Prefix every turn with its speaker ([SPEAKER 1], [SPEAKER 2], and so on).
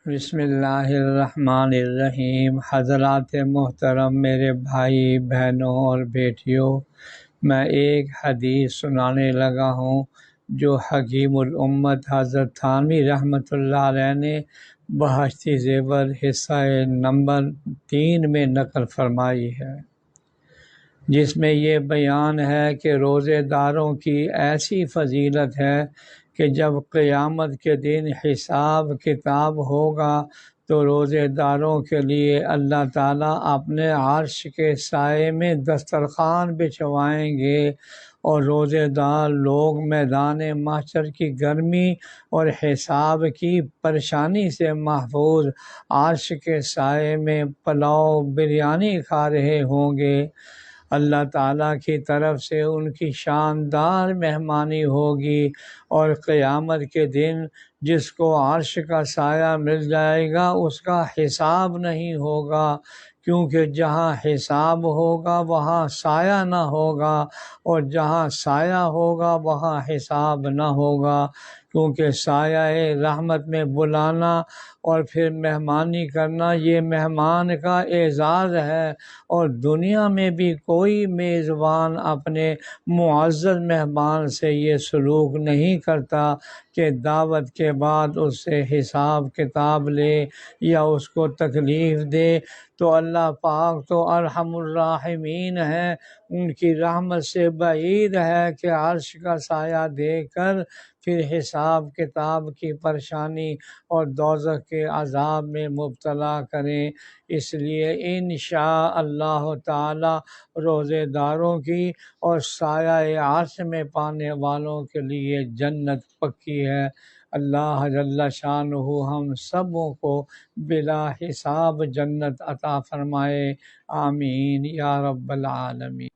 [SPEAKER 1] بسم اللہ الرحمن الرحیم۔ حضرات محترم، میرے بھائی بہنوں اور بیٹیوں، میں ایک حدیث سنانے لگا ہوں جو حکیم الامت حضرت تھانوی رحمۃ اللہ علیہ نے بہشتی زیور حصہ نمبر 3 میں نقل فرمائی ہے، جس میں یہ بیان ہے کہ روزے داروں کی ایسی فضیلت ہے کہ جب قیامت کے دن حساب کتاب ہوگا تو روزے داروں کے لیے اللہ تعالیٰ اپنے عرش کے سائے میں دسترخوان بچھوائیں گے، اور روزے دار لوگ میدان محشر کی گرمی اور حساب کی پریشانی سے محفوظ عرش کے سائے میں پلاؤ بریانی کھا رہے ہوں گے۔ اللہ تعالیٰ کی طرف سے ان کی شاندار مہمانی ہوگی، اور قیامت کے دن جس کو عرش کا سایہ مل جائے گا اس کا حساب نہیں ہوگا، کیونکہ جہاں حساب ہوگا وہاں سایہ نہ ہوگا، اور جہاں سایہ ہوگا وہاں حساب نہ ہوگا، کیونکہ سایہ رحمت میں بلانا اور پھر مہمانی کرنا یہ مہمان کا اعزاز ہے، اور دنیا میں بھی کوئی میزبان اپنے معزز مہمان سے یہ سلوک نہیں کرتا کہ دعوت کے بعد اس سے حساب کتاب لے یا اس کو تکلیف دے۔ تو اللہ پاک تو ارحم الراحمین ہے، ان کی رحمت سے بعید ہے کہ عرش کا سایہ دے کر پھر حساب کتاب کی پریشانی اور دوزخ کے عذاب میں مبتلا کریں۔ اس لیے انشاء اللہ تعالی روزے داروں کی اور سایہ عرش میں پانے والوں کے لیے جنت پکی ہے۔ اللہ جل شانہ ہم سبوں کو بلا حساب جنت عطا فرمائے، آمین یا رب العالمین۔